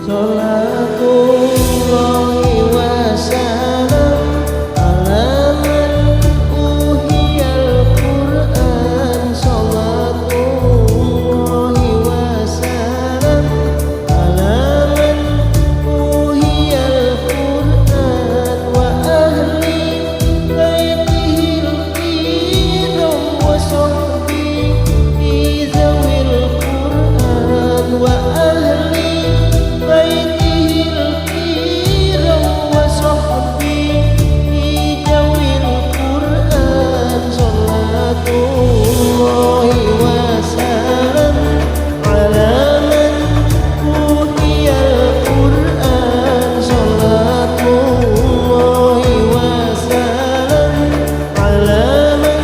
Salatullahi wasalam ala man uhiyal Qur'an. Salatullahi wasalam ala man uhiyal Qur'an wa ahli baitihil kiram wa sahbihi zawil Qur'an wa ahli baitihil kiram wa sahbihi zawil Qur'an. Salatullahi wasalam ala man uhiyal Qur'an. Salatullahi wasalam ala man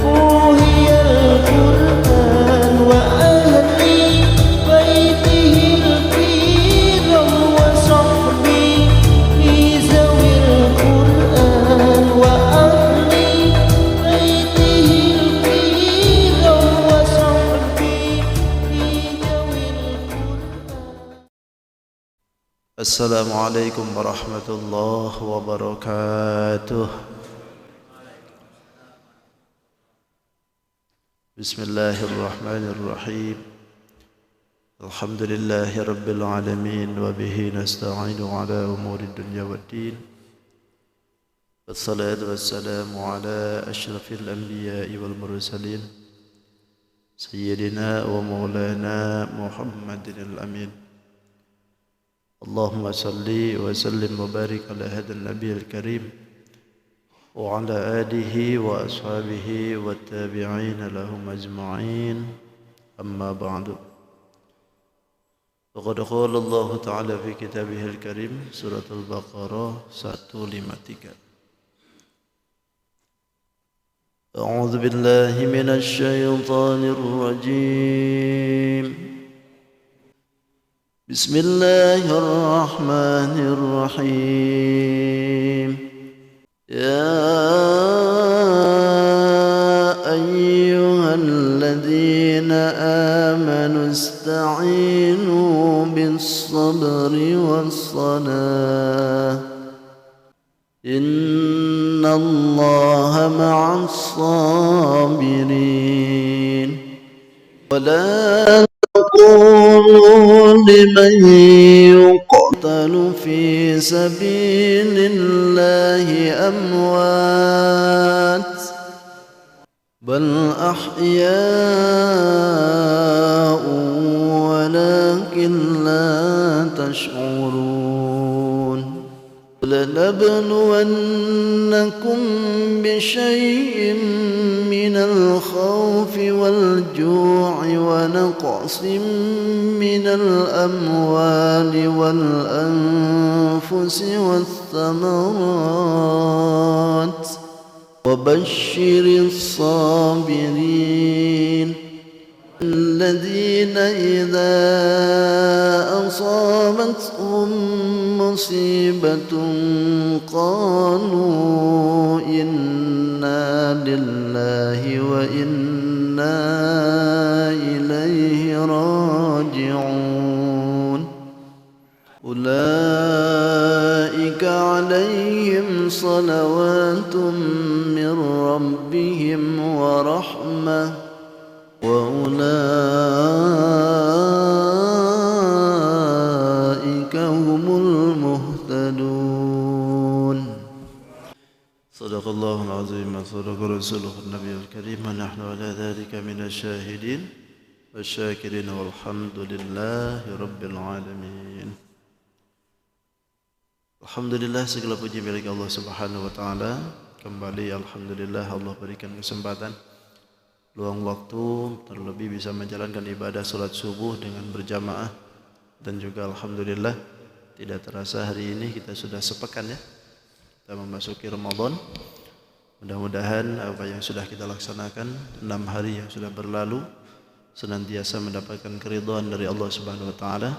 uhiyal Qur'an wa ahli baitihil kiram wa sahbihi zawil Qur'an wa ahli baitihil kiram wa sahbihi zawil Qur'an. Assalamualaikum warahmatullahi wabarakatuh. Bismillahirrahmanirrahim. Alhamdulillahi rabbil alamin wa bihi nasta'inu ala umuri dunya waddin. Wassalatu wassalamu ala asyrafil anbiya'i wal mursalin sayyidina wa maulana Muhammadin al-amin. اللهم صل وسلم وبارك على هذا النبي الكريم وعلى آله وأصحابه والتابعين لهم أجمعين. أما بعد، فقد قال الله تعالى في كتابه الكريم سورة البقرة 153. أعوذ بالله من الشيطان الرجيم. بسم الله الرحمن الرحيم. يا أيها الذين آمنوا استعينوا بالصبر والصلاة إن الله مع الصابرين. ولا تقولوا لمن يقتل في سبيل الله أموات بل أحياء ولكن لا تشعرون. لنبلونكم بشيء من الخوف والجوع ونقص من الأموال والأنفس والثمرات وبشر الصابرين الذين إذا أصابتهم مصيبة قالوا إنا لله وإنا إليه راجعون. أولئك عليهم صلوات من ربهم ورحمة وأولئك هم المهتدون. صدق الله العظيم وصدق رسوله النبي الكريم ونحن على ذلك من الشاهدين والشاكرين والحمد لله رب العالمين. Alhamdulillah, segala puji milik Allah Subhanahu wa taala. Kembali alhamdulillah Allah berikan kesempatan luang waktu terlebih bisa menjalankan ibadah salat subuh dengan berjamaah, dan juga alhamdulillah tidak terasa hari ini kita sudah sepekan ya kita memasuki Ramadan. Mudah-mudahan apa yang sudah kita laksanakan 6 hari yang sudah berlalu senantiasa mendapatkan keridhaan dari Allah Subhanahu wa taala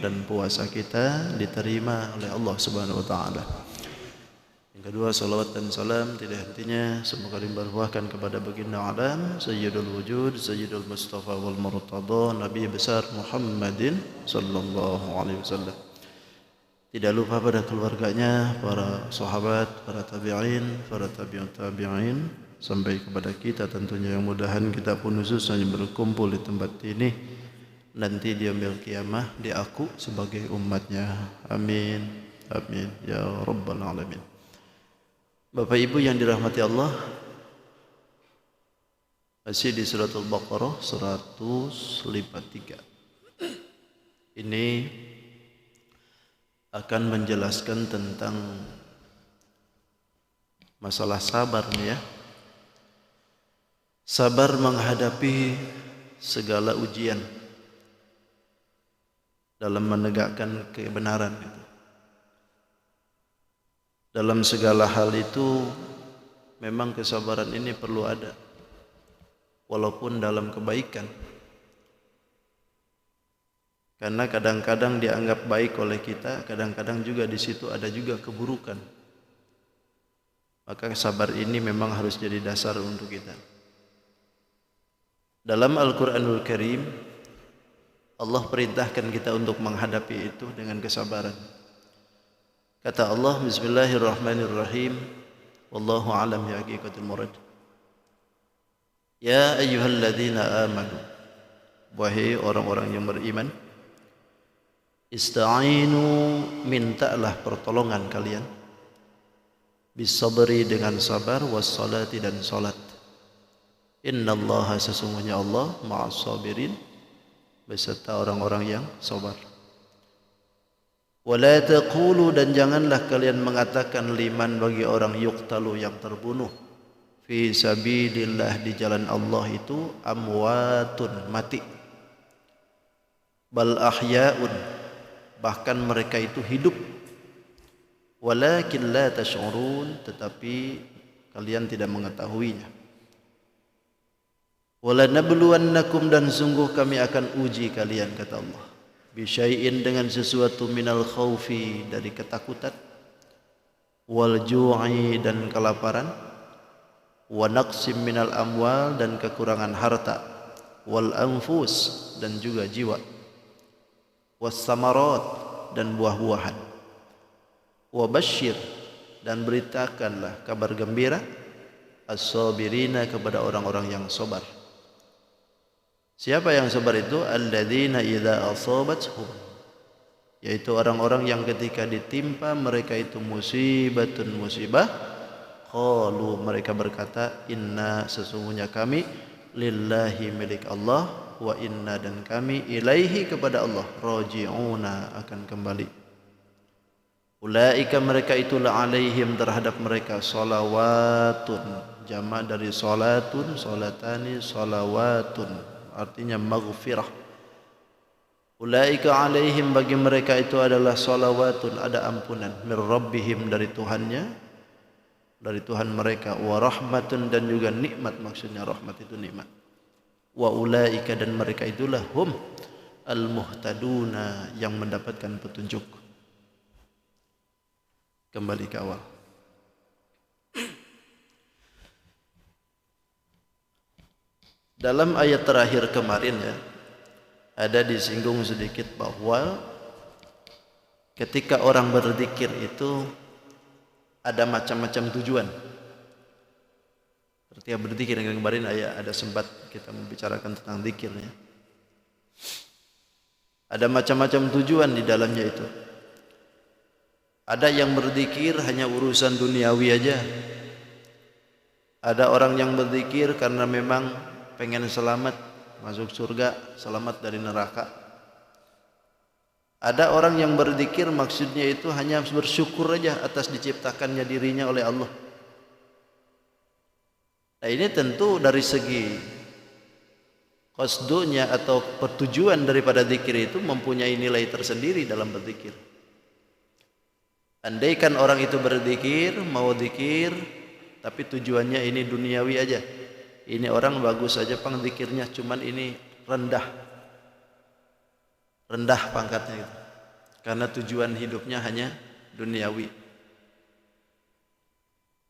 dan puasa kita diterima oleh Allah Subhanahu wa taala. kedua, salawat dan salam tidak hentinya semoga limpah-limpahkan kepada baginda alam Sayyidul Wujud, Sayyidul Mustafa wal Murtada, Nabi besar Muhammadin sallallahu alaihi wasallam. Tidak lupa pada keluarganya, para sahabat, para tabi'in, para tabi'ut tabi'in, sampai kepada kita tentunya, yang mudahan kita pun khususnya berkumpul di tempat ini nanti di yaumil qiyamah diaku sebagai umatnya. Amin. Amin ya rabbal alamin. Bapak Ibu yang dirahmati Allah, masih di surat Al-Baqarah 153. Ini akan menjelaskan tentang masalah sabar nih ya. Sabar menghadapi segala ujian dalam menegakkan kebenaran itu. Dalam segala hal itu memang kesabaran ini perlu ada, walaupun dalam kebaikan. Karena kadang-kadang dianggap baik oleh kita, kadang-kadang juga di situ ada juga keburukan. Maka sabar ini memang harus jadi dasar untuk kita. Dalam Al-Quranul Karim, Allah perintahkan kita untuk menghadapi itu dengan kesabaran. Kata Allah, Bismillahirrahmanirrahim, wallahu a'lam bi haqiqatil murad. Ya ayyuhalladzina amanu, wahai orang-orang yang beriman, ista'inu, mintalah pertolongan kalian, bisabri, dengan sabar, wassalati, dan salat. Innallaha, sesungguhnya Allah, ma'as sabirin, beserta orang-orang yang sabar. Wala taqulu, dan janganlah kalian mengatakan, liman, bagi orang, yuqtalu, yang terbunuh, fi sabilillah, di jalan Allah itu, amwatun, mati. Bal ahya'un, bahkan mereka itu hidup. Walakin la tash'urun, tetapi kalian tidak mengetahuinya. Wala nabluwannakum, dan sungguh kami akan uji kalian, kata Allah, bisyai'in, dengan sesuatu, minal khawfi, dari ketakutan, wal ju'i, dan kelaparan, wa naqsim minal amwal, dan kekurangan harta, wal anfus, dan juga jiwa, was samarat, dan buah-buahan, wa basyir, dan beritakanlah kabar gembira, as-sabirina, kepada orang-orang yang sabar. Siapa yang sabar itu? Alladzina idza asabathum, yaitu orang-orang yang ketika ditimpa mereka itu musibatun, musibah, qalu, mereka berkata, inna, sesungguhnya kami, lillahi, milik Allah, wa inna, dan kami, ilaihi, kepada Allah, raji'una, akan kembali. Ulaika, mereka itulah, alaihim, terhadap mereka, salawatun, jamak dari salatun, salatani, salawatun, artinya maghfirah. Ulaika alaihim, bagi mereka itu adalah salawatun, ada ampunan, mir rabbihim, dari Tuhannya, dari Tuhan mereka, wa rahmatun, dan juga nikmat, maksudnya rahmat itu nikmat. Wa ulaika, dan mereka itulah, hum al-muhtaduna, yang mendapatkan petunjuk. Kembali ke awal. Dalam ayat terakhir kemarin ya, ada disinggung sedikit bahwa ketika orang berzikir itu ada macam-macam tujuan. Ketika berzikir, yang kemarin ada sempat kita membicarakan tentang zikirnya. Ada macam-macam tujuan di dalamnya itu. Ada yang berzikir hanya urusan duniawi aja. Ada orang yang berzikir karena memang pengen selamat masuk surga, selamat dari neraka. Ada orang yang berzikir maksudnya itu hanya bersyukur aja atas diciptakannya dirinya oleh Allah. Nah, ini tentu dari segi qasdunya atau pertujuan daripada zikir itu mempunyai nilai tersendiri dalam berzikir. Andaikan orang itu berzikir, mau zikir, tapi tujuannya ini duniawi aja. Ini orang bagus saja zikirnya, cuman ini rendah pangkatnya gitu. Karena tujuan hidupnya hanya duniawi.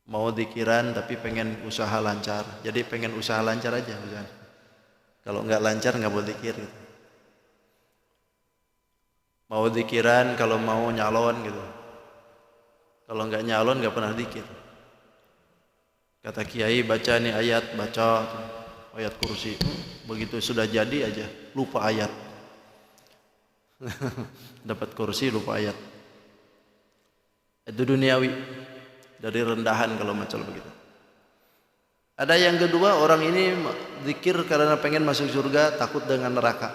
Mau dzikiran tapi pengen usaha lancar. Jadi pengen usaha lancar aja misalnya. Kalau nggak lancar nggak mau dzikir gitu. Mau dzikiran kalau mau nyalon gitu. Kalau nggak nyalon nggak pernah dzikir. Kata kiai baca nih ayat, baca ayat kursi. Begitu sudah jadi aja lupa ayat. Dapat kursi lupa ayat. Itu duniawi, dari rendahan kalau macam begitu. Ada yang kedua, orang ini zikir karena pengen masuk surga, takut dengan neraka.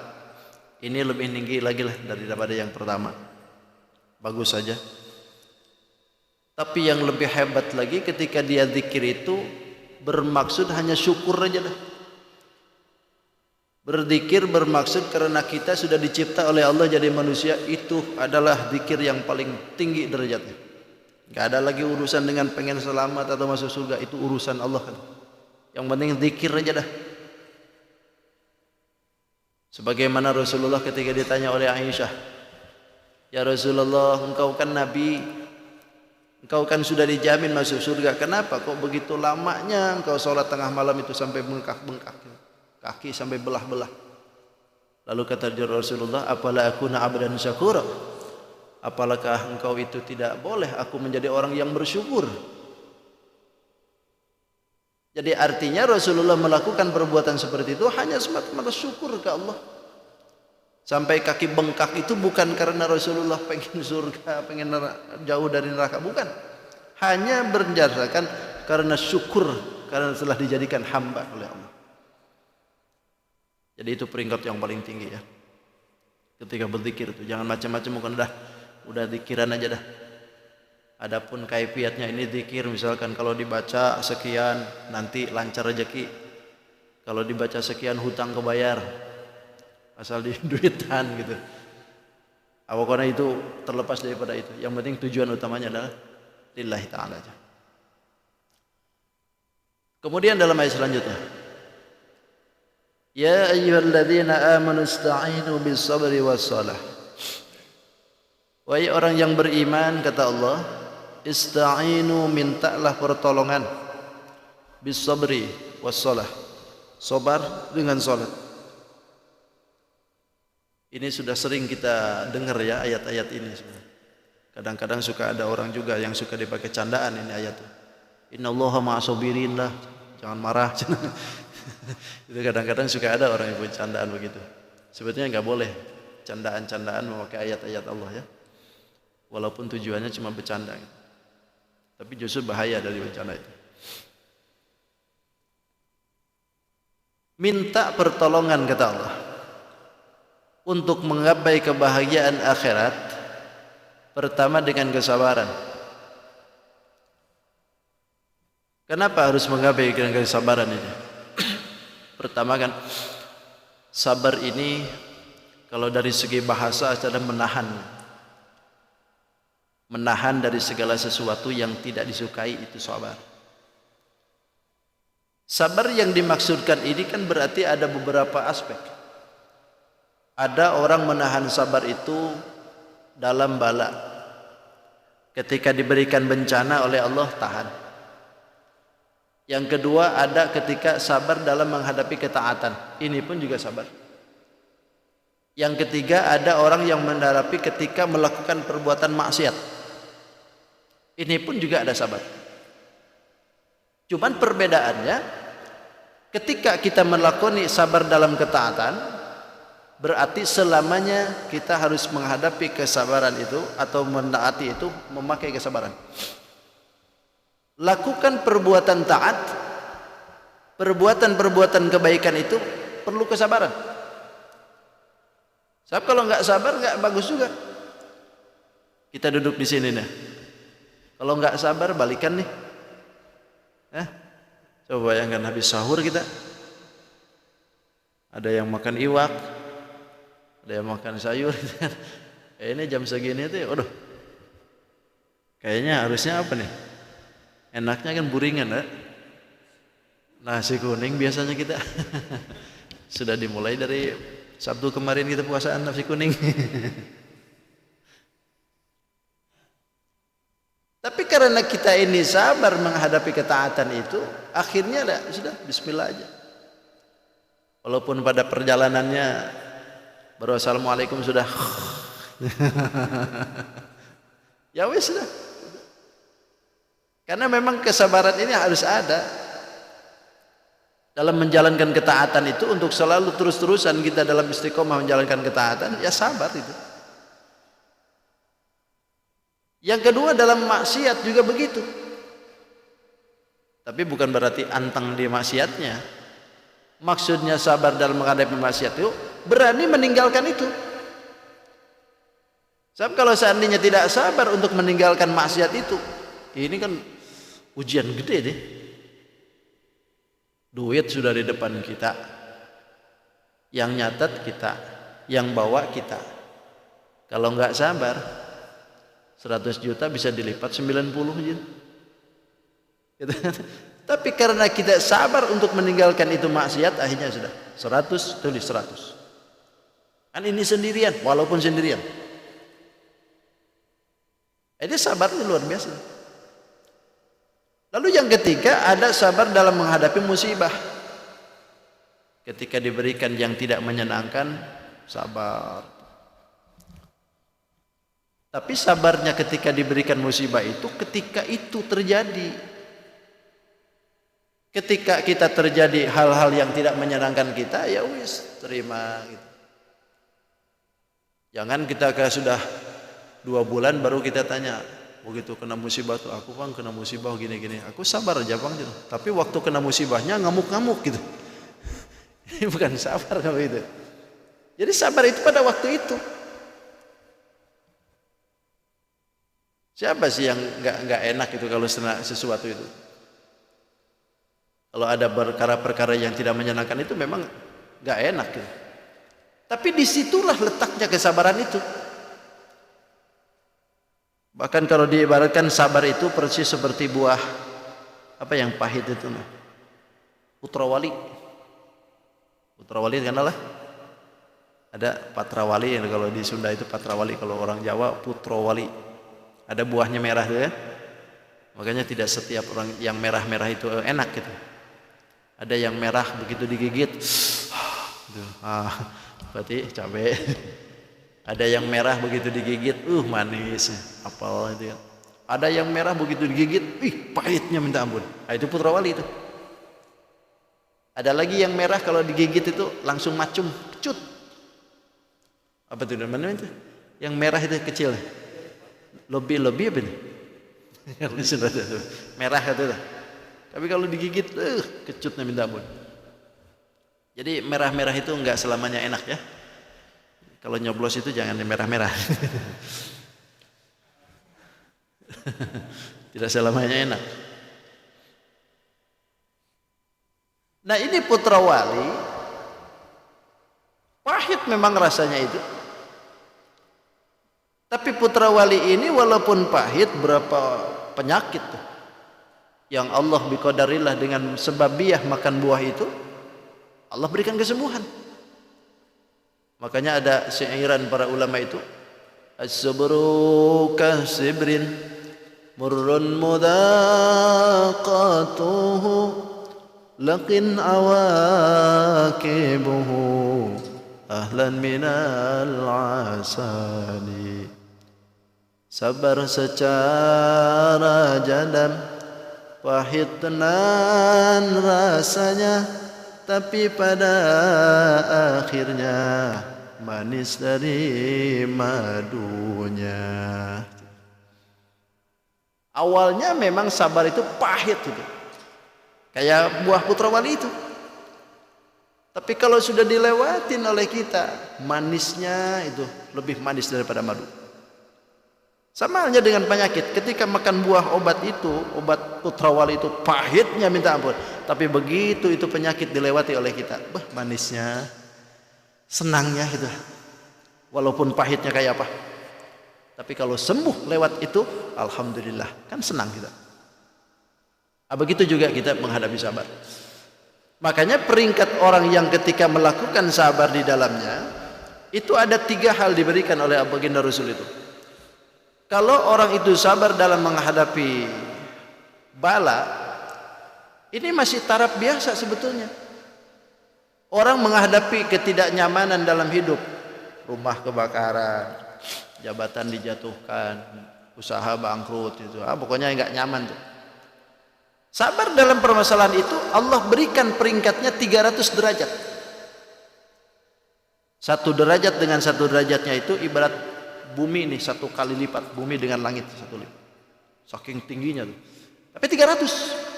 Ini lebih tinggi lagi lah daripada yang pertama. Bagus saja. Tapi yang lebih hebat lagi ketika dia zikir itu bermaksud hanya syukur aja dah. Berzikir bermaksud karena kita sudah dicipta oleh Allah jadi manusia, itu adalah zikir yang paling tinggi derajatnya. Gak ada lagi urusan dengan pengen selamat atau masuk surga, itu urusan Allah kan. Yang penting zikir aja dah. Sebagaimana Rasulullah ketika ditanya oleh Aisyah, "Ya Rasulullah, engkau kan Nabi, engkau kan sudah dijamin masuk surga. Kenapa kok begitu lamanya engkau sholat tengah malam itu sampai bengkak-bengkak, kaki sampai belah-belah?" Lalu kata Rasulullah, "Apala akuna abdan syakura?" Apakah engkau itu tidak boleh aku menjadi orang yang bersyukur? Jadi artinya Rasulullah melakukan perbuatan seperti itu hanya semata-mata syukur ke Allah. Sampai kaki bengkak itu bukan karena Rasulullah pengen surga, pengen jauh dari neraka, bukan. Hanya berdasarkan karena syukur, karena telah dijadikan hamba oleh Allah. Jadi itu peringkat yang paling tinggi ya. Ketika berzikir itu jangan macam-macam, bukan udah zikiran aja dah. Adapun kaifiatnya ini zikir, misalkan kalau dibaca sekian nanti lancar rezeki, kalau dibaca sekian hutang kebayar, asal di duitan gitu. Awalnya itu terlepas daripada itu. Yang penting tujuan utamanya adalah lillahi ta'ala aja. Kemudian dalam ayat selanjutnya, ya ayyuhalladzina amanu ista'inu bis sabri was salah. Wahai orang yang beriman, kata Allah, ista'inu, mintalah pertolongan, bis sabri was salah, sabar dengan salat. Ini sudah sering kita dengar ya ayat-ayat ini. Kadang-kadang suka ada orang juga yang suka dipakai candaan ini ayat. Innallaha ma'as-sabirin lah, jangan marah. Itu kadang-kadang suka ada orang yang punya candaan begitu. Sebetulnya nggak boleh candaan-candaan memakai ayat-ayat Allah ya. Walaupun tujuannya cuma bercanda, tapi justru bahaya dari bencana itu. Minta pertolongan, kata Allah, untuk menggapai kebahagiaan akhirat. Pertama dengan kesabaran. Kenapa harus menggapai dengan kesabaran ini? Pertama kan, sabar ini kalau dari segi bahasa adalah menahan dari segala sesuatu yang tidak disukai, itu sabar. Sabar yang dimaksudkan ini kan berarti ada beberapa aspek. Ada orang menahan sabar itu dalam bala. Ketika diberikan bencana oleh Allah, tahan. Yang kedua, ada ketika sabar dalam menghadapi ketaatan. Ini pun juga sabar. Yang ketiga, ada orang yang menghadapi ketika melakukan perbuatan maksiat. Ini pun juga ada sabar. Cuman perbedaannya, ketika kita melakoni sabar dalam ketaatan, berarti selamanya kita harus menghadapi kesabaran itu atau menaati itu memakai kesabaran. Lakukan perbuatan taat, perbuatan-perbuatan kebaikan itu perlu kesabaran. Sebab kalau nggak sabar nggak bagus juga. Kita duduk di sini nih. Kalau nggak sabar balikan nih. Coba bayangkan habis sahur kita. Ada yang makan iwak, ada yang makan sayur. Ini jam segini tuh, waduh. Kayaknya harusnya apa nih? Enaknya kan buringan, nasi kuning biasanya kita. Sudah dimulai dari Sabtu kemarin kita puasaan nasi kuning. Tapi Tapi karena kita ini sabar menghadapi ketaatan itu, akhirnya sudah bismillah aja. Walaupun pada perjalanannya baru assalamualaikum sudah ya wes sudah. Karena memang kesabaran ini harus ada dalam menjalankan ketaatan itu. Untuk selalu terus-terusan kita dalam istiqomah menjalankan ketaatan, ya sabar itu. Yang kedua, dalam maksiat juga begitu. Tapi bukan berarti antang di maksiatnya. Maksudnya sabar dalam menghadapi maksiat itu berani meninggalkan itu. Sebab kalau seandainya tidak sabar untuk meninggalkan maksiat itu, ini kan ujian gede deh. Duit sudah di depan kita, yang nyatet kita, yang bawa kita. Kalau nggak sabar, 100 juta bisa dilipat 90 aja. Gitu. Tapi karena kita sabar untuk meninggalkan itu maksiat, akhirnya sudah 100 tulis 100. Kan ini sendirian, walaupun sendirian. Ini sabarnya luar biasa. Lalu yang ketiga, ada sabar dalam menghadapi musibah. Ketika diberikan yang tidak menyenangkan, sabar. Tapi sabarnya ketika diberikan musibah itu ketika itu terjadi. Ketika kita terjadi hal-hal yang tidak menyenangkan kita, ya wis terima gitu. Jangan kita sudah 2 bulan baru kita tanya, begitu kena musibah tuh, aku bang kena musibah gini-gini, aku sabar aja bang gitu. Tapi waktu kena musibahnya ngamuk-ngamuk gitu. Ini bukan sabar kalau itu. Jadi sabar itu pada waktu itu. Siapa sih yang nggak enak itu kalau sesuatu itu? Kalau ada perkara-perkara yang tidak menyenangkan itu memang nggak enak gitu. Tapi disitulah letaknya kesabaran itu. Bahkan kalau diibaratkan sabar itu persis seperti buah apa yang pahit itu, putrawali. Putrawali kenal lah? Ada patrawali, kalau di Sunda itu patrawali, kalau orang Jawa putrawali. Ada buahnya merah tuh ya. Makanya tidak setiap orang yang merah-merah itu enak gitu. Ada yang merah begitu digigit, berarti cabai. Ada yang merah begitu digigit, manis, apel itu ya. Ada yang merah begitu digigit, pahitnya minta ampun. Nah, itu putrawali itu. Ada lagi yang merah kalau digigit itu langsung macum, kecut. Apa itu namanya itu? Yang merah itu kecil. Lebih apa ini? Merah itu. Tapi kalau digigit, kecutnya minta ampun. Jadi merah-merah itu enggak selamanya enak ya. Kalau nyoblos itu jangan yang merah-merah. Tidak selamanya enak. Nah ini putrawali, pahit memang rasanya itu. Tapi putrawali ini walaupun pahit, berapa penyakit tuh yang Allah biqadarillah dengan sebabiah makan buah itu, Allah berikan kesembuhan. Makanya ada syairan para ulama itu, as-sabru kasibrin murrun mudaqatuhu laqin awakibuhu ahlan minal asali. Sabar secara jadam, pahit tenan rasanya, tapi pada akhirnya manis dari madunya. Awalnya memang sabar itu pahit itu, kayak buah putrawali itu. Tapi kalau sudah dilewatin oleh kita, manisnya itu lebih manis daripada madu. Sama halnya dengan penyakit. Ketika makan buah obat itu, obat putrawali itu pahitnya minta ampun. Tapi begitu itu penyakit dilewati oleh kita, manisnya, senangnya gitu. Walaupun pahitnya kayak apa. Tapi kalau sembuh lewat itu, alhamdulillah, kan senang kita. Begitu juga kita menghadapi sabar. Makanya peringkat orang yang ketika melakukan sabar di dalamnya, itu ada 3 hal diberikan oleh baginda Rasul itu. Kalau orang itu sabar dalam menghadapi bala, ini masih taraf biasa sebetulnya. Orang menghadapi ketidaknyamanan dalam hidup, rumah kebakaran, jabatan dijatuhkan, usaha bangkrut itu, pokoknya nggak nyaman tuh. Sabar dalam permasalahan itu Allah berikan peringkatnya 300 derajat. Satu derajat dengan satu derajatnya itu ibarat bumi ini 1 kali lipat, bumi dengan langit 1 lipat. Saking tingginya tuh. Tapi 300.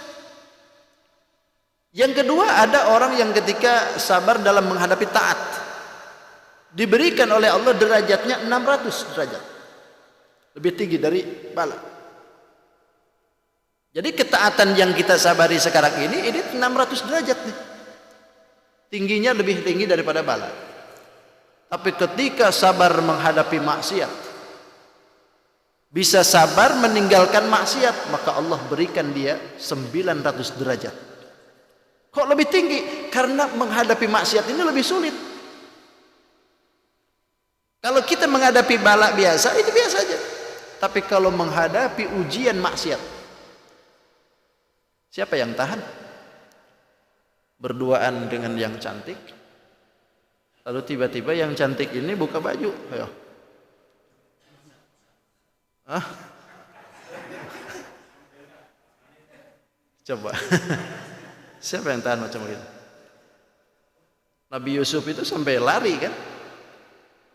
Yang kedua, ada orang yang ketika sabar dalam menghadapi taat, diberikan oleh Allah derajatnya 600 derajat. Lebih tinggi dari bala. Jadi ketaatan yang kita sabari sekarang ini 600 derajat nih. Tingginya lebih tinggi daripada bala. Tapi ketika sabar menghadapi maksiat, bisa sabar meninggalkan maksiat, maka Allah berikan dia 900 derajat. Kok lebih tinggi? Karena menghadapi maksiat ini lebih sulit. Kalau kita menghadapi bala biasa, itu biasa aja. Tapi kalau menghadapi ujian maksiat, siapa yang tahan? Berduaan dengan yang cantik, lalu tiba-tiba yang cantik ini buka baju. Ayo. Coba. Siapa yang tahan macam itu? Nabi Yusuf itu sampai lari kan?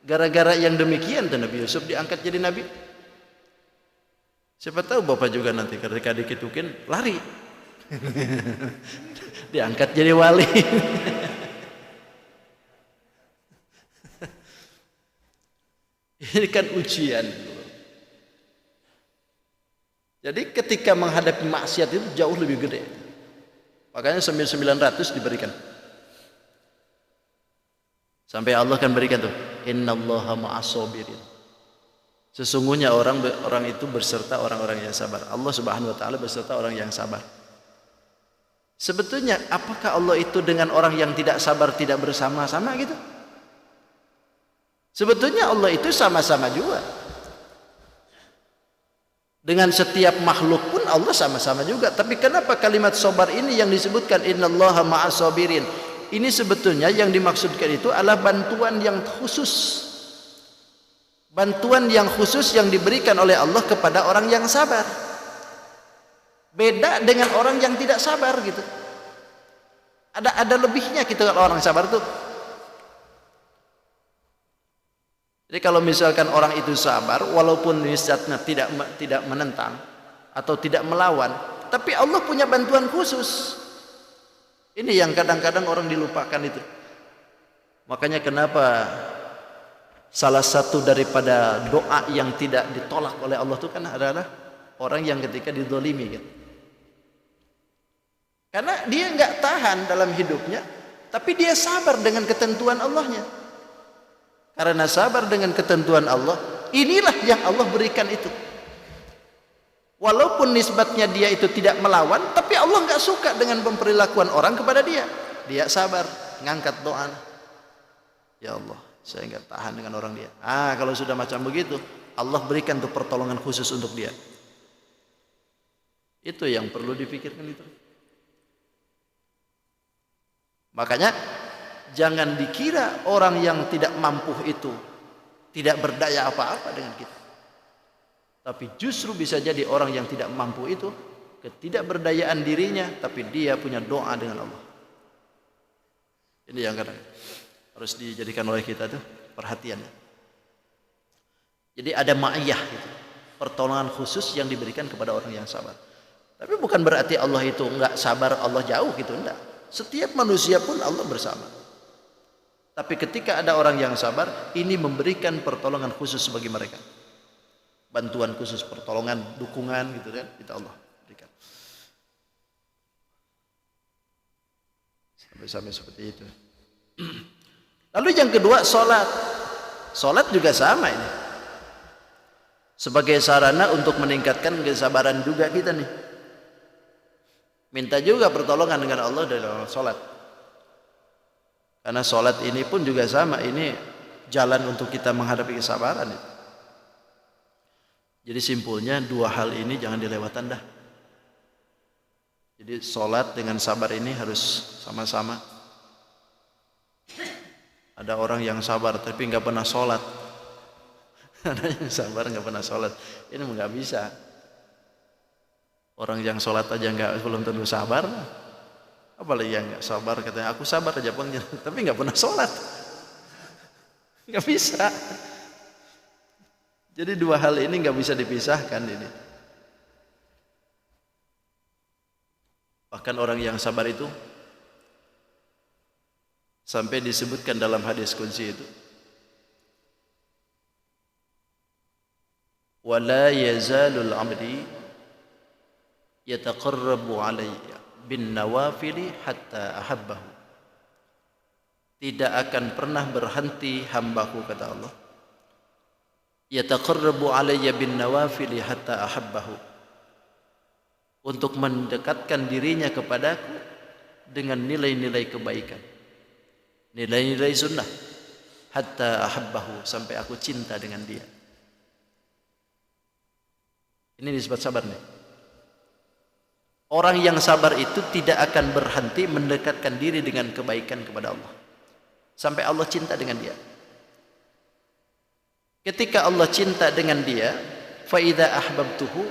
Gara-gara yang demikian tuh Nabi Yusuf diangkat jadi nabi. Siapa tahu Bapak juga nanti ketika dikitukin lari. Diangkat jadi wali. Ini kan ujian. Jadi ketika menghadapi maksiat itu jauh lebih gede. Makanya 900 diberikan. Sampai Allah kan berikan tuh, innallaha ma'as-sabirin. Sesungguhnya orang itu berserta orang-orang yang sabar. Allah Subhanahu wa taala berserta orang yang sabar. Sebetulnya apakah Allah itu dengan orang yang tidak sabar tidak bersama-sama gitu? Sebetulnya Allah itu sama-sama juga. Dengan setiap makhluk pun Allah sama-sama juga. Tapi kenapa kalimat sabar ini yang disebutkan innallaha ma'as-sabirin? Ini sebetulnya yang dimaksudkan itu adalah bantuan yang khusus. Bantuan yang khusus yang diberikan oleh Allah kepada orang yang sabar. Beda dengan orang yang tidak sabar gitu. Ada lebihnya kita kalau orang sabar tuh. Jadi kalau misalkan orang itu sabar, walaupun nisbatnya tidak menentang atau tidak melawan, tapi Allah punya bantuan khusus. Ini yang kadang-kadang orang dilupakan itu. Makanya kenapa salah satu daripada doa yang tidak ditolak oleh Allah itu kan adalah orang yang ketika dizalimi kan. Karena dia nggak tahan dalam hidupnya, tapi dia sabar dengan ketentuan Allahnya. Karena sabar dengan ketentuan Allah, inilah yang Allah berikan itu. Walaupun nisbatnya dia itu tidak melawan, tapi Allah nggak suka dengan pemperlakuan orang kepada dia. Dia sabar, ngangkat doa. Ya Allah, saya nggak tahan dengan orang dia. Kalau sudah macam begitu, Allah berikan tuh pertolongan khusus untuk dia. Itu yang perlu dipikirkan itu. Makanya jangan dikira orang yang tidak mampu itu tidak berdaya apa-apa dengan kita. Tapi justru bisa jadi orang yang tidak mampu itu ketidakberdayaan dirinya, tapi dia punya doa dengan Allah. Ini yang kadang harus dijadikan oleh kita tuh perhatian. Jadi ada ma'iyah gitu, pertolongan khusus yang diberikan kepada orang yang sabar. Tapi bukan berarti Allah itu enggak sabar, Allah jauh gitu, enggak. Setiap manusia pun Allah bersama. Tapi ketika ada orang yang sabar, ini memberikan pertolongan khusus bagi mereka. Bantuan khusus, pertolongan, dukungan gitu kan, kita Allah berikan. Sampai seperti itu. Lalu yang kedua, sholat. Sholat juga sama ini. Sebagai sarana untuk meningkatkan kesabaran juga kita nih. Minta juga pertolongan dengan Allah dalam sholat. Karena sholat ini pun juga sama, ini jalan untuk kita menghadapi kesabaran. Jadi simpulnya dua hal ini jangan dilewatkan dah. Jadi sholat dengan sabar ini harus sama-sama. Ada orang yang sabar tapi nggak pernah sholat. Ada yang sabar nggak pernah sholat. Ini nggak bisa. Orang yang sholat aja belum tentu sabar. Apalagi yang nggak sabar katanya aku sabar aja pun, tapi nggak pernah sholat. Nggak bisa. Jadi dua hal ini nggak bisa dipisahkan ini. Bahkan orang yang sabar itu sampai disebutkan dalam hadis qudsi itu, wala yazalul abdi yataqarrabu alayya bin nawafili hatta ahabbahu. Tidak akan pernah berhenti hambaku, kata Allah, yataqarrabu alayya bin nawafili hatta ahabbahu, untuk mendekatkan dirinya kepadaku dengan nilai-nilai kebaikan, nilai-nilai sunnah, hatta ahabbahu, sampai aku cinta dengan dia. Ini disebut sabar nih. Orang yang sabar itu tidak akan berhenti mendekatkan diri dengan kebaikan kepada Allah sampai Allah cinta dengan dia. Ketika Allah cinta dengan dia, fa idza ahbabtuhu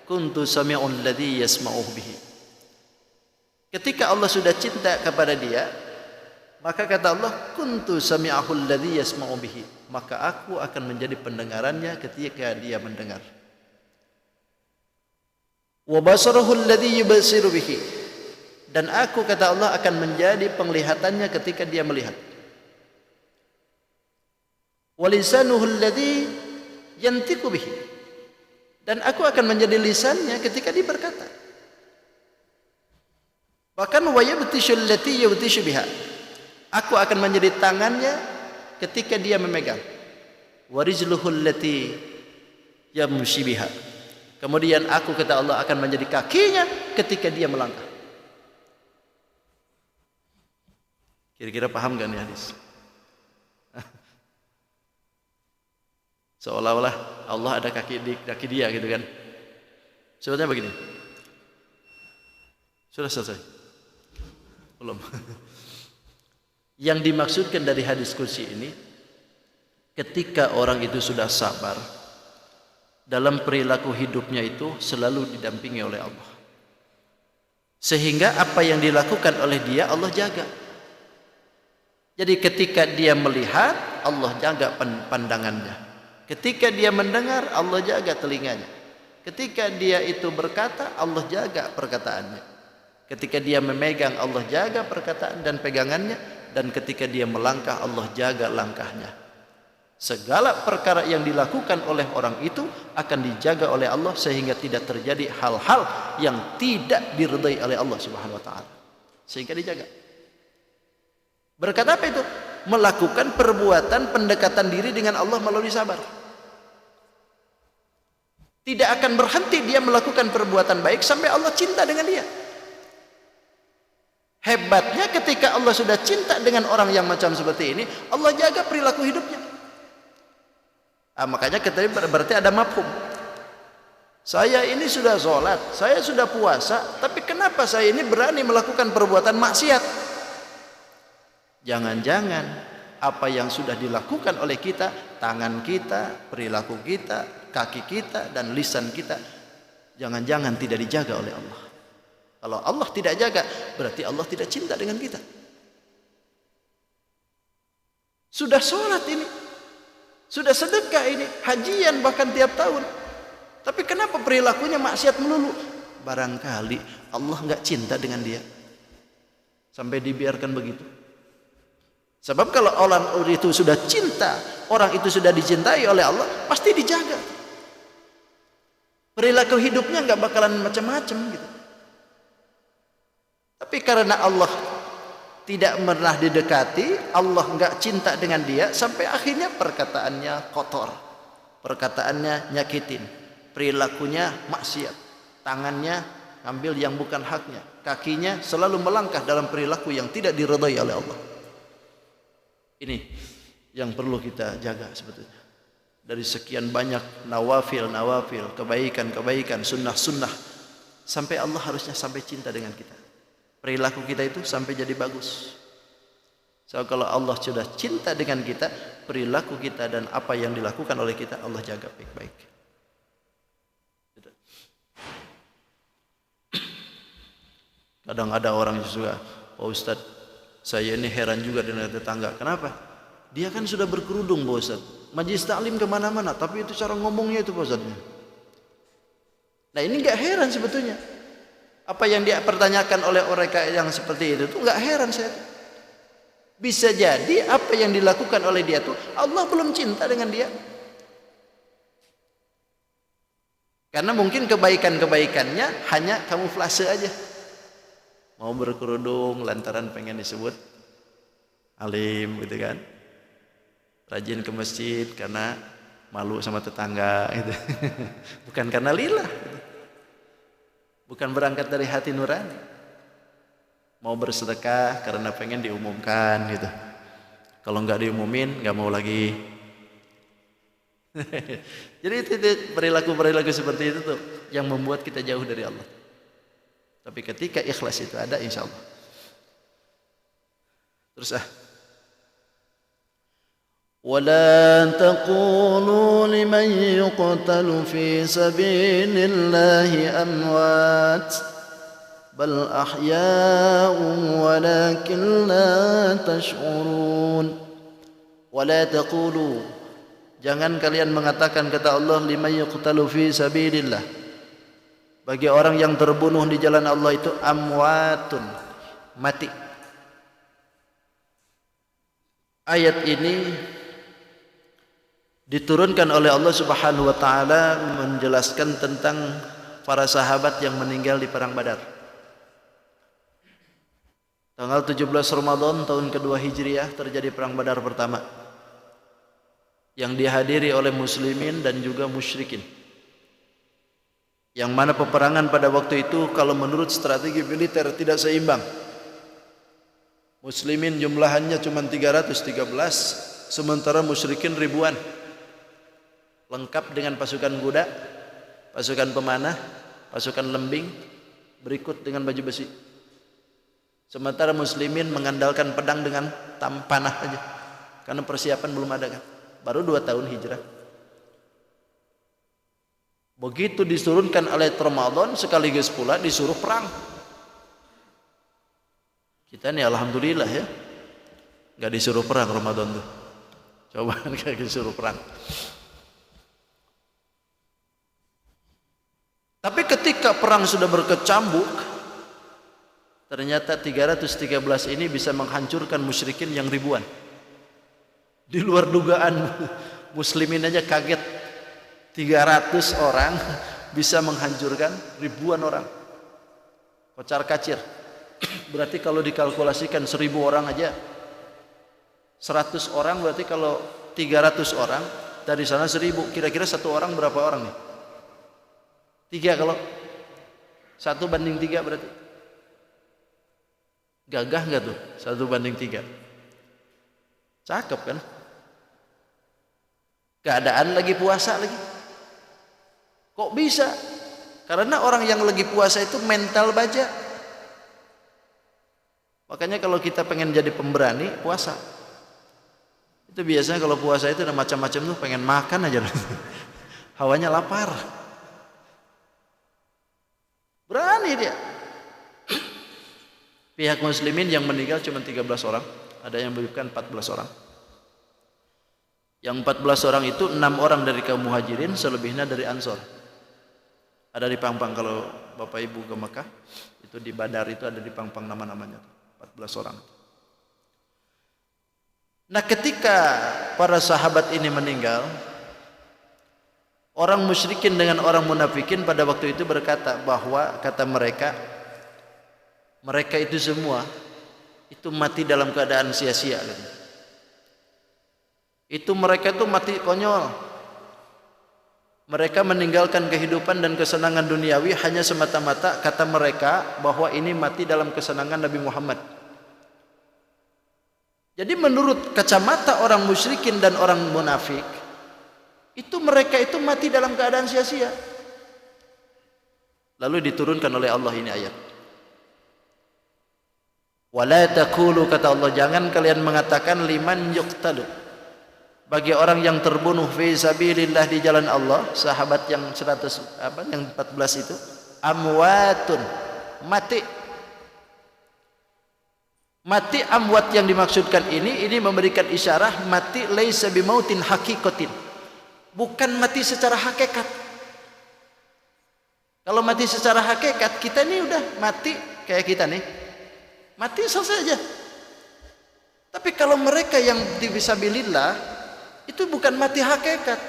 kuntu sami'ul ladzi yasma'u bihi. Ketika Allah sudah cinta kepada dia, maka kata Allah, kuntu sami'ahul ladzi yasma'u bihi, maka aku akan menjadi pendengarannya ketika dia mendengar. Wa basarahu alladhi yubsiru bihi, dan aku, kata Allah, akan menjadi penglihatannya ketika dia melihat. Wa lisanuhu alladhi yantiqu bihi, dan aku akan menjadi lisannya ketika dia berkata. Bahkan wa yabtishu allati yabtishu biha, aku akan menjadi tangannya ketika dia memegang. Wa rijluhu allati yamshi biha, kemudian aku, kata Allah, akan menjadi kakinya ketika dia melangkah. Kira-kira paham gak nih hadis? Seolah-olah Allah ada kaki dia gitu kan. Sebetulnya begini. Sudah selesai? Belum. Yang dimaksudkan dari hadis qudsi ini, ketika orang itu sudah sabar, dalam perilaku hidupnya itu selalu didampingi oleh Allah, sehingga apa yang dilakukan oleh dia Allah jaga. Jadi ketika dia melihat, Allah jaga pandangannya. Ketika dia mendengar, Allah jaga telinganya. Ketika dia itu berkata, Allah jaga perkataannya. Ketika dia memegang, Allah jaga perkataan dan pegangannya. Dan ketika dia melangkah, Allah jaga langkahnya. Segala perkara yang dilakukan oleh orang itu akan dijaga oleh Allah, sehingga tidak terjadi hal-hal yang tidak diridai oleh Allah Subhanahu wa taala. Sehingga dijaga. Berkata apa itu? Melakukan perbuatan pendekatan diri dengan Allah melalui sabar. Tidak akan berhenti dia melakukan perbuatan baik sampai Allah cinta dengan dia. Hebatnya ketika Allah sudah cinta dengan orang yang macam seperti ini, Allah jaga perilaku hidupnya. Makanya kita berarti ada mafhum. Saya ini sudah sholat, saya sudah puasa, tapi kenapa saya ini berani melakukan perbuatan maksiat? Jangan-jangan apa yang sudah dilakukan oleh kita, tangan kita, perilaku kita, kaki kita, dan lisan kita, jangan-jangan tidak dijaga oleh Allah. Kalau Allah tidak jaga, berarti Allah tidak cinta dengan kita. Sudah sholat ini, sudah sedekah ini, hajian bahkan tiap tahun, tapi kenapa perilakunya maksiat melulu? Barangkali Allah nggak cinta dengan dia sampai dibiarkan begitu. Sebab kalau orang itu sudah cinta, orang itu sudah dicintai oleh Allah, pasti dijaga. Perilaku hidupnya nggak bakalan macam-macam gitu. Tapi karena Allah tidak pernah didekati, Allah nggak cinta dengan dia, sampai akhirnya perkataannya kotor, perkataannya nyakitin, perilakunya maksiat, tangannya ambil yang bukan haknya, kakinya selalu melangkah dalam perilaku yang tidak diridhai oleh Allah. Ini yang perlu kita jaga sebetulnya. dari sekian banyak nawafil, kebaikan, sunnah, sampai Allah harusnya sampai cinta dengan kita. Perilaku kita itu sampai jadi bagus. So, kalau Allah sudah cinta dengan kita, perilaku kita dan apa yang dilakukan oleh kita Allah jaga baik-baik. Kadang ada orang juga, Pak Ustadz, saya ini heran juga dengan tetangga. Kenapa? Dia kan sudah berkerudung, Pak Ustadz. Majelis taklim kemana-mana, tapi itu cara ngomongnya itu, Pak Ustadz. Nah ini nggak heran sebetulnya. Apa yang dia pertanyakan oleh mereka yang seperti itu tuh nggak heran saya. Bisa jadi apa yang dilakukan oleh dia tuh Allah belum cinta dengan dia. Karena mungkin kebaikan-kebaikannya hanya kamuflase aja. Mau berkerudung lantaran pengen disebut alim gitu kan. Rajin ke masjid karena malu sama tetangga gitu. Bukan karena lillah gitu. Bukan berangkat dari hati nurani. Mau bersedekah karena pengen diumumkan gitu. Kalau nggak diumumin nggak mau lagi. Jadi itu perilaku-perilaku seperti itu tuh yang membuat kita jauh dari Allah. Tapi ketika ikhlas itu ada, insya Allah. Terus ولا تقولوا لمن يقتل في سبيل الله أموات بل أحياء ولكن لا تشعرون. ولا تقولوا, jangan kalian mengatakan, kata Allah, liman yuqtalu fi sabilillah, bagi orang yang terbunuh di jalan Allah itu amwatun, mati. Ayat ini diturunkan oleh Allah Subhanahu wa taala menjelaskan tentang para sahabat yang meninggal di perang Badar. Tanggal 17 Ramadan tahun kedua Hijriah terjadi perang Badar pertama yang dihadiri oleh muslimin dan juga musyrikin. Yang mana peperangan pada waktu itu kalau menurut strategi militer tidak seimbang. Muslimin jumlahannya cuma 313, sementara musyrikin ribuan. Lengkap dengan pasukan kuda, pasukan pemanah, pasukan lembing, berikut dengan baju besi. Sementara muslimin mengandalkan pedang dengan panah aja. Karena persiapan belum ada kan. Baru 2 tahun hijrah. Begitu diturunkan ayat Ramadan sekaligus pula disuruh perang. Kita nih alhamdulillah ya, nggak disuruh perang Ramadan tuh. Coba nggak disuruh perang. Tapi ketika perang sudah berkecambuk, ternyata 313 ini bisa menghancurkan musyrikin yang ribuan. Di luar dugaan muslimin aja kaget. 300 orang bisa menghancurkan ribuan orang. Kocar kacir. Berarti kalau dikalkulasikan 1000 orang aja 100 orang, berarti kalau 300 orang dari sana 1000, kira-kira satu orang berapa orang nih? 3 kalau 1 banding 3 berarti. Gagah nggak tuh 1 banding 3? Cakep kan? Keadaan lagi puasa lagi. Kok bisa? Karena orang yang lagi puasa itu mental baja. Makanya kalau kita pengen jadi pemberani, puasa. Itu biasanya kalau puasa itu ada macam-macam tuh, pengen makan aja. Hawanya lapar. Berani dia. Pihak muslimin yang meninggal cuma 13 orang. Ada yang menyebutkan 14 orang. Yang 14 orang itu 6 orang dari kaum muhajirin, selebihnya dari ansor. Ada di Pangpang, kalau Bapak Ibu ke Mekah, itu di Badar itu ada di Pangpang nama-namanya. 14 orang. Nah ketika para sahabat ini meninggal, orang musyrikin dengan orang munafikin pada waktu itu berkata bahwa, kata mereka, mereka itu semua itu mati dalam keadaan sia-sia. Itu mereka itu mati konyol. Mereka meninggalkan kehidupan dan kesenangan duniawi hanya semata-mata, kata mereka, bahwa ini mati dalam kesenangan Nabi Muhammad. Jadi menurut kacamata orang musyrikin dan orang munafik, Itu mereka itu mati dalam keadaan sia-sia. Lalu diturunkan oleh Allah ini ayat. Wala taqulu, kata Allah, jangan kalian mengatakan liman yuqtalu, bagi orang yang terbunuh fi sabilillah, di jalan Allah, sahabat yang 14 itu, amwatun, mati. Mati amwat yang dimaksudkan ini memberikan isyarah mati laisa bimautin haqiqatin, bukan mati secara hakikat. Kalau mati secara hakikat, kita ini udah mati kayak kita nih, mati selesai aja. Tapi kalau mereka yang fisabilillah itu bukan mati hakikat,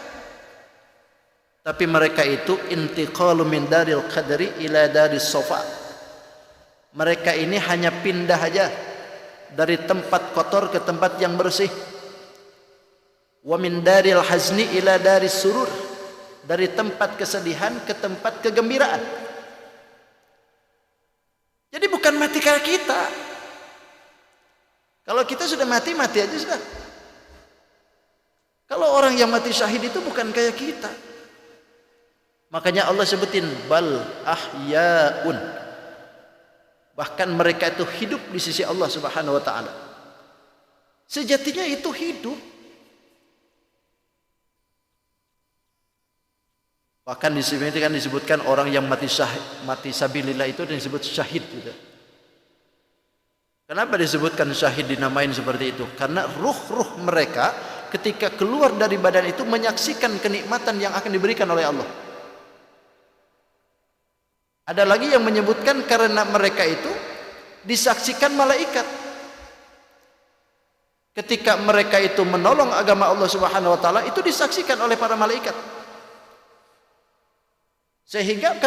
tapi mereka itu intiqalu min daril qadri ila daris sofa. Mereka ini hanya pindah aja dari tempat kotor ke tempat yang bersih. Wa min daril hazni ila daris surur, dari tempat kesedihan ke tempat kegembiraan. Jadi bukan mati kayak kita. Kalau kita sudah mati aja sudah. Kalau orang yang mati syahid itu bukan kayak kita. Makanya Allah sebutin bal ahyaun, bahkan mereka itu hidup di sisi Allah Subhanahu wa taala. Sejatinya itu hidup. Bahkan di sini kan disebutkan orang yang mati sabilillah itu disebut syahid gitu. Kenapa disebutkan syahid, dinamain seperti itu? Karena ruh-ruh mereka ketika keluar dari badan itu menyaksikan kenikmatan yang akan diberikan oleh Allah. Ada lagi yang menyebutkan karena mereka itu disaksikan malaikat. Ketika mereka itu menolong agama Allah Subhanahu wa taala, itu disaksikan oleh para malaikat. Sehingga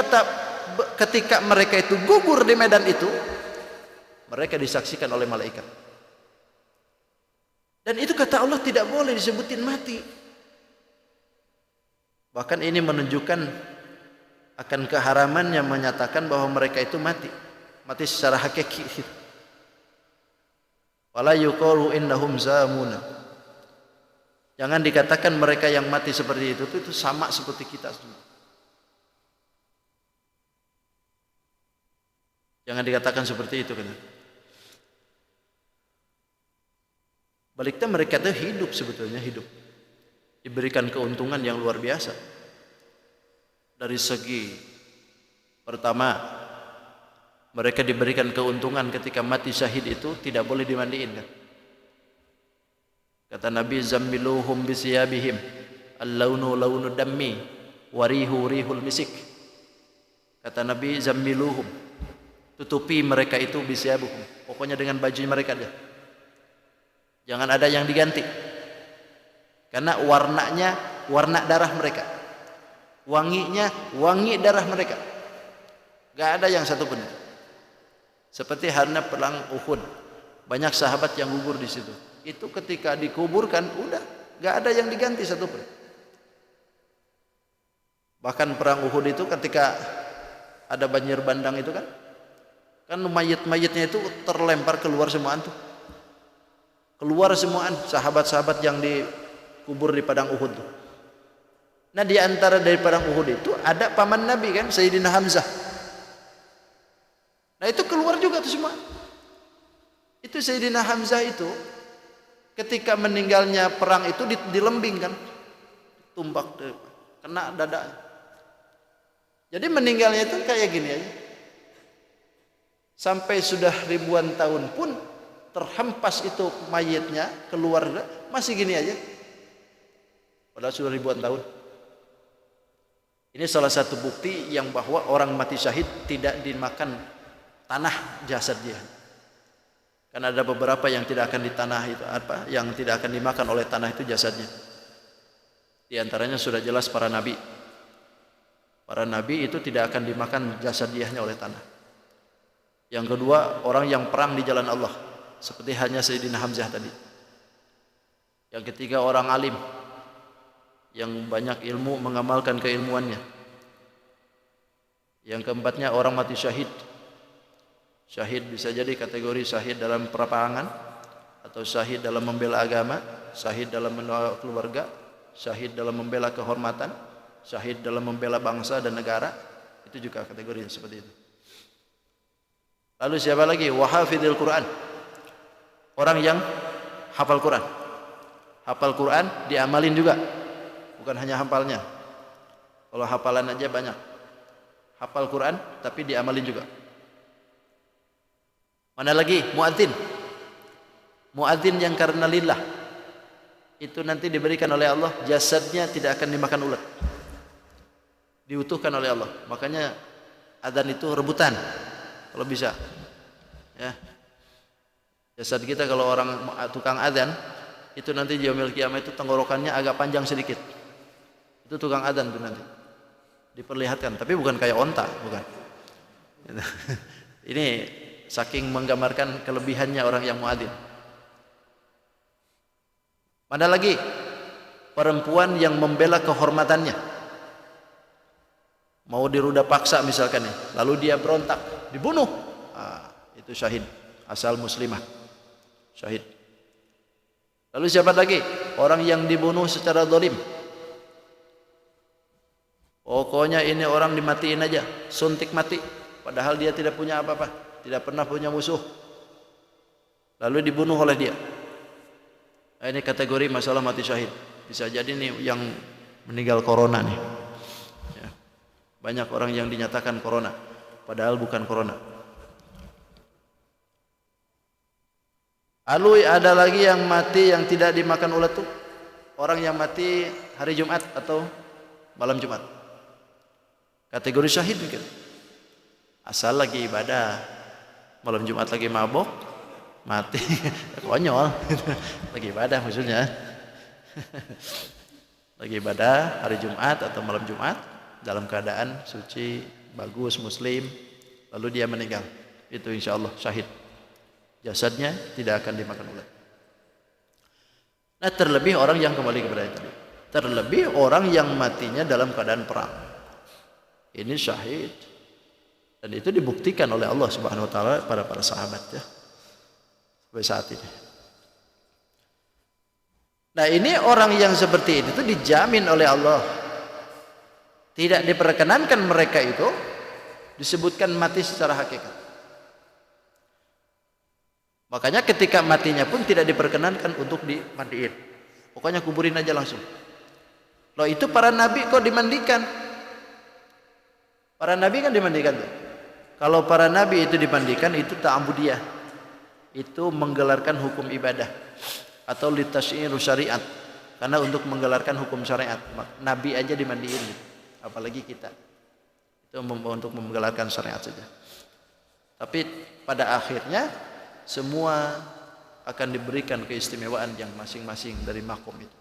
ketika mereka itu gugur di medan itu, mereka disaksikan oleh malaikat. Dan itu kata Allah tidak boleh disebutin mati. Bahkan ini menunjukkan akan keharamannya menyatakan bahwa mereka itu mati secara hakiki. Wala yuqalu innahum zamuna. Jangan dikatakan mereka yang mati seperti itu sama seperti kita semua. Jangan dikatakan seperti itu kan. Baliknya mereka itu hidup, sebetulnya hidup. Diberikan keuntungan yang luar biasa. Dari segi pertama, mereka diberikan keuntungan ketika mati syahid itu tidak boleh dimandiin kan. Kata Nabi, zammiluhum bisiyabihim al-launu launu dammi warihu rihul misik. Kata Nabi, zammiluhum, tutupi mereka itu bisyabuhum, pokoknya dengan baju mereka aja, jangan ada yang diganti, karena warnanya warna darah mereka, wanginya wangi darah mereka, gak ada yang satu pun. Seperti harna perang Uhud, banyak sahabat yang gugur di situ. Itu ketika dikuburkan udah gak ada yang diganti satu pun. Bahkan perang Uhud itu ketika ada banjir bandang itu kan mayit-mayitnya itu terlempar keluar semuaan tuh. Keluar semuaan sahabat-sahabat yang dikubur di padang Uhud tuh. Nah, di antara dari padang Uhud itu ada paman Nabi kan, Sayyidina Hamzah. Nah, itu keluar juga tuh semua. Itu Sayyidina Hamzah itu ketika meninggalnya perang itu dilembing kan. Tumbak kena dada. Jadi meninggalnya itu kayak gini aja. Sampai sudah ribuan tahun pun terhempas itu mayitnya keluar masih gini aja. Padahal sudah ribuan tahun. Ini salah satu bukti yang bahwa orang mati syahid tidak dimakan tanah jasad dia. Karena ada beberapa yang tidak akan ditanah itu yang tidak akan dimakan oleh tanah itu jasadnya. Di antaranya sudah jelas para nabi. Para nabi itu tidak akan dimakan jasadiahnya oleh tanah. Yang kedua, orang yang perang di jalan Allah, seperti hanya Sayyidina Hamzah tadi. Yang ketiga, orang alim yang banyak ilmu, mengamalkan keilmuannya. Yang keempatnya, orang mati syahid. Syahid bisa jadi kategori syahid dalam peperangan, atau syahid dalam membela agama, syahid dalam menolak keluarga, syahid dalam membela kehormatan, syahid dalam membela bangsa dan negara, itu juga kategori seperti itu. Lalu siapa lagi? Wahafidil Quran, orang yang hafal Quran. Hafal Quran diamalin juga, bukan hanya hafalnya. Kalau hafalan aja banyak, hafal Quran tapi diamalin juga. Mana lagi? Muadzin. Muadzin yang karena lillah, itu nanti diberikan oleh Allah, jasadnya tidak akan dimakan ulat, diutuhkan oleh Allah. Makanya adzan itu rebutan kalau bisa, ya. Jasad kita kalau orang tukang adzan itu nanti di yaumil qiyamah itu tenggorokannya agak panjang sedikit. Itu tukang adzan tuh nanti diperlihatkan, tapi bukan kayak onta, bukan. Ini saking menggambarkan kelebihannya orang yang muadzin. Mana lagi? Perempuan yang membela kehormatannya, mau diruda paksa misalkan nih, lalu dia berontak, dibunuh, itu syahid, asal muslimah, syahid. Lalu siapa lagi? Orang yang dibunuh secara zalim, pokoknya ini orang dimatiin aja, suntik mati, padahal dia tidak punya apa-apa, tidak pernah punya musuh, lalu dibunuh oleh dia. Ini kategori masalah mati syahid. Bisa jadi nih yang meninggal corona nih, ya. Banyak orang yang dinyatakan corona padahal bukan corona. Lalu ada lagi yang mati yang tidak dimakan ulat tuh, orang yang mati hari Jumat atau malam Jumat, kategori syahid mungkin. Asal lagi ibadah, malam Jumat lagi mabok, mati, konyol. Lagi ibadah maksudnya. Lagi ibadah hari Jumat atau malam Jumat dalam keadaan suci, bagus, muslim, lalu dia meninggal, itu insya Allah syahid, jasadnya tidak akan dimakan ulat. Nah, terlebih orang yang kembali kepada itu, terlebih orang yang matinya dalam keadaan perang, ini syahid, dan itu dibuktikan oleh Allah Subhanahu wa taala pada para sahabat, ya, sampai saat ini. Nah, ini orang yang seperti ini itu dijamin oleh Allah, tidak diperkenankan mereka itu disebutkan mati secara hakikat. Makanya ketika matinya pun tidak diperkenankan untuk dimandiin, pokoknya kuburin aja langsung. Loh, itu para nabi kok dimandikan? Para nabi kan dimandikan tuh. Kalau para nabi itu dimandikan, itu ta'ambudiyah, itu menggelarkan hukum ibadah atau litasyiru syariat, karena untuk menggelarkan hukum syariat. Nabi aja dimandiin, apalagi kita, itu untuk menggelarkan syariat saja. Tapi pada akhirnya semua akan diberikan keistimewaan yang masing-masing dari makom itu.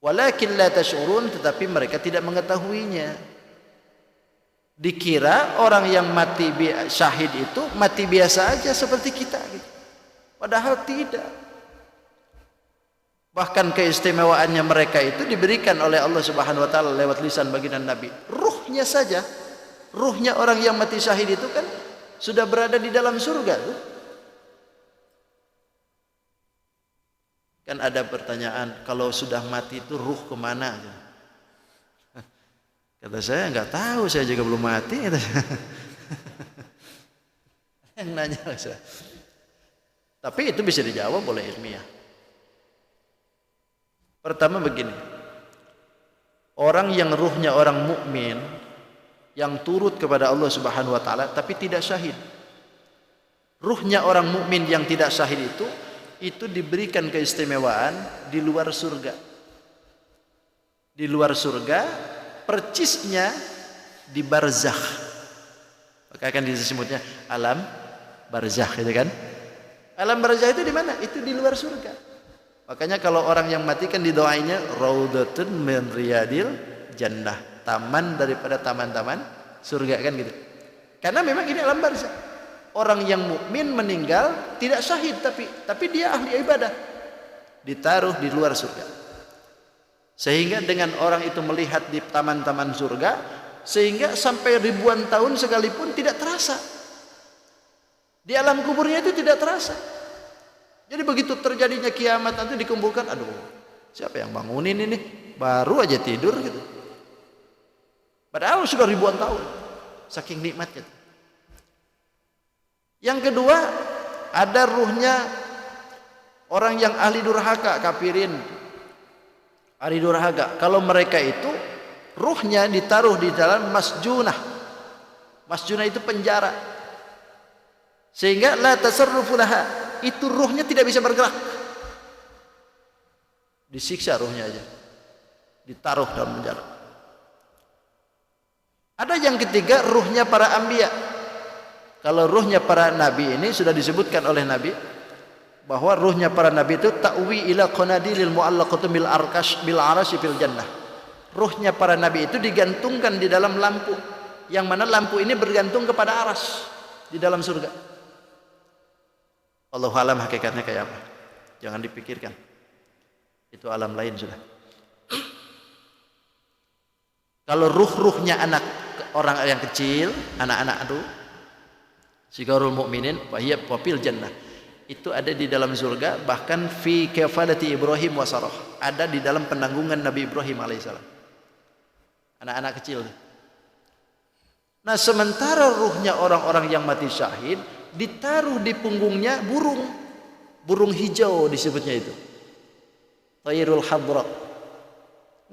Walakin la tash'urun, tetapi mereka tidak mengetahuinya. Dikira orang yang mati syahid itu mati biasa aja seperti kita gitu. Padahal tidak. Bahkan keistimewaannya mereka itu diberikan oleh Allah Subhanahu wa taala lewat lisan baginda Nabi. Ruhnya saja, ruhnya orang yang mati syahid itu kan sudah berada di dalam surga tuh. Kan ada pertanyaan, kalau sudah mati itu ruh kemana? Kata saya, nggak tahu, saya juga belum mati. Yang nanya saya. Tapi itu bisa dijawab oleh ilmiah. Pertama begini, orang yang ruhnya orang mukmin yang turut kepada Allah Subhanahu wa taala tapi tidak syahid. Ruhnya orang mukmin yang tidak syahid itu diberikan keistimewaan di luar surga. Di luar surga, percisnya di barzakh. Maka akan disebutnya alam barzakh, gitu kan? Alam barzakh itu di mana? Itu di luar surga. Makanya kalau orang yang mati kan didoainya raudhatun min riyadil jannah, taman daripada taman-taman surga, kan gitu. Karena memang ini alam barzakh. Orang yang mukmin meninggal tidak syahid tapi dia ahli ibadah, ditaruh di luar surga. Sehingga dengan orang itu melihat di taman-taman surga, sehingga sampai ribuan tahun sekalipun tidak terasa. Di alam kuburnya itu tidak terasa. Jadi begitu terjadinya kiamat nanti dikumpulkan, aduh, Siapa yang bangunin ini? Baru aja tidur gitu. Padahal sudah ribuan tahun. Saking nikmatnya. Yang kedua, ada ruhnya orang yang ahli durhaka, kafirin. Ahli durhaka. Kalau mereka itu ruhnya ditaruh di dalam masjunah. Masjunah itu penjara. Sehingga la tasarrufu laha. Itu ruhnya tidak bisa bergerak. Disiksa ruhnya aja, ditaruh dalam penjara. Ada yang ketiga, ruhnya para anbiya. Kalau ruhnya para nabi ini sudah disebutkan oleh Nabi bahwa ruhnya para nabi itu ta'wi ila qanadilil mu'allaqatu bil arkash bil arashi fil jannah. Ruhnya para nabi itu digantungkan di dalam lampu, yang mana lampu ini bergantung kepada aras di dalam surga. Allahu alam hakikatnya kayak apa, jangan dipikirkan. Itu alam lain sudah. Kalau ruh-ruhnya anak orang yang kecil, anak-anak itu, sigarul mukminin, wahiyya wafil jannah, itu ada di dalam surga, bahkan fi kafalati Ibrahim wa Sarah, ada di dalam penanggungan Nabi Ibrahim alaihissalam. Anak-anak kecil. Nah, sementara ruhnya orang-orang yang mati syahid ditaruh di punggungnya burung hijau disebutnya itu. Tayrul hadra.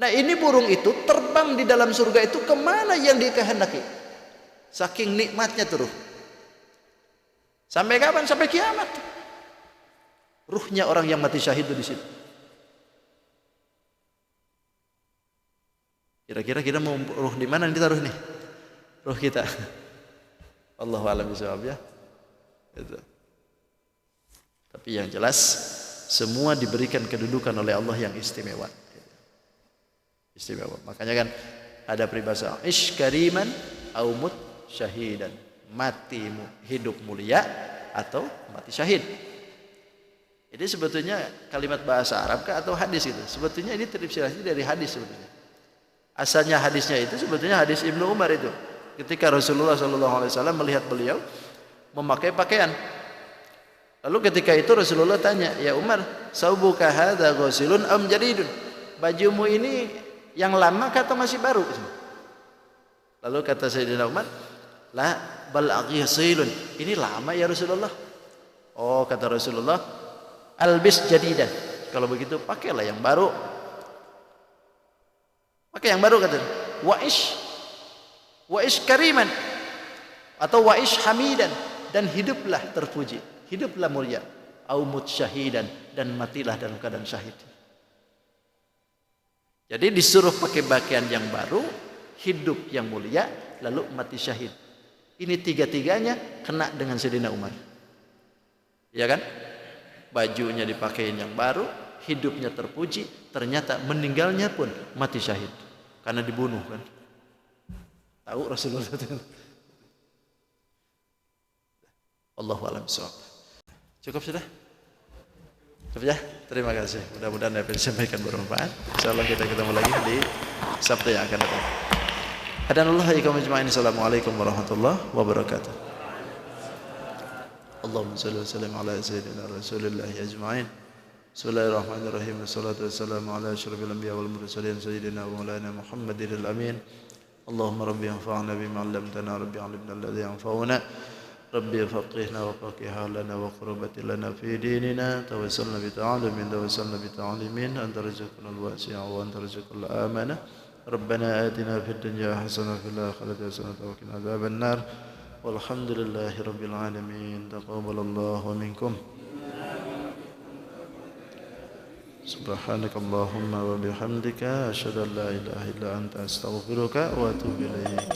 Nah, ini burung itu terbang di dalam surga itu kemana yang dikehendaki. Saking nikmatnya tuh ruh. Sampai kapan? Sampai kiamat. Ruhnya orang yang mati syahid itu di situ. Kira-kira kita mau ruh di mana kita taruh nih? Ruh kita. Allahu a'lam bishawab ya. Itu. Tapi yang jelas semua diberikan kedudukan oleh Allah yang istimewa. Istimewa. Makanya kan ada peribahasa ish kariman au mut syahidan. Mati hidup mulia atau mati syahid. Jadi sebetulnya kalimat bahasa Arab kah atau hadis itu? Sebetulnya ini terinspirasi dari hadis sebetulnya. Asalnya hadisnya itu sebetulnya hadis Ibnu Umar itu. Ketika Rasulullah SAW melihat beliau memakai pakaian. Lalu ketika itu Rasulullah tanya, "Ya Umar, saubuka hadza ghasilun am jadidun?" Bajumu ini yang lama atau masih baru? Lalu kata Sayyidina Umar, "La bal ghasilun." Ini lama ya Rasulullah. Oh, kata Rasulullah, "Albis jadidan." Kalau begitu pakailah yang baru. Pakai yang baru kata. Wa ish kariman atau wa ish hamidan, dan hiduplah terpuji. Hiduplah mulia, au mut syahidan, dan matilah dalam keadaan syahid. Jadi disuruh pakai pakaian yang baru, hidup yang mulia, lalu mati syahid. Ini tiga-tiganya kena dengan Sayyidina Umar. Ya kan? Bajunya dipakein yang baru, hidupnya terpuji, ternyata meninggalnya pun mati syahid karena dibunuh kan. Tahu Rasulullah itu. Allahu a'lam bishawab. Cukup sudah? Cukup ya? Terima kasih. Mudah-mudahan apa yang disampaikan bermanfaat. Insyaallah kita ketemu lagi di Sabtu yang akan datang. Hadanallahu iyyakum ajma'in. Assalamualaikum warahmatullahi wabarakatuh. Allahumma shalli wa sallim ala sayyidina Rasulillah ajma'in. Bismillahirrahmanirrahim. Wassalatu wassalamu ala asyrafil anbiya wal mursalin sayyidina wa maulana Muhammadil amin. Allahumma rabbi anfa'na bima 'allamtana, rabbi 'allimna alladhi yanfa'una. ربي فقهنا وفقها لنا وقربت لنا في ديننا توسلنا بتعلم توسلنا بتعليم أنت رزقنا الواسع وأنت رزق الآمنة ربنا آتنا في الدنيا حسنة وفي الآخرة حسنة وقنا عذاب النار والحمد لله رب العالمين تقبل الله منكم سبحانك اللهم وبحمدك أشهد أن لا إله إلا أنت أستغفرك وأتوب إليك.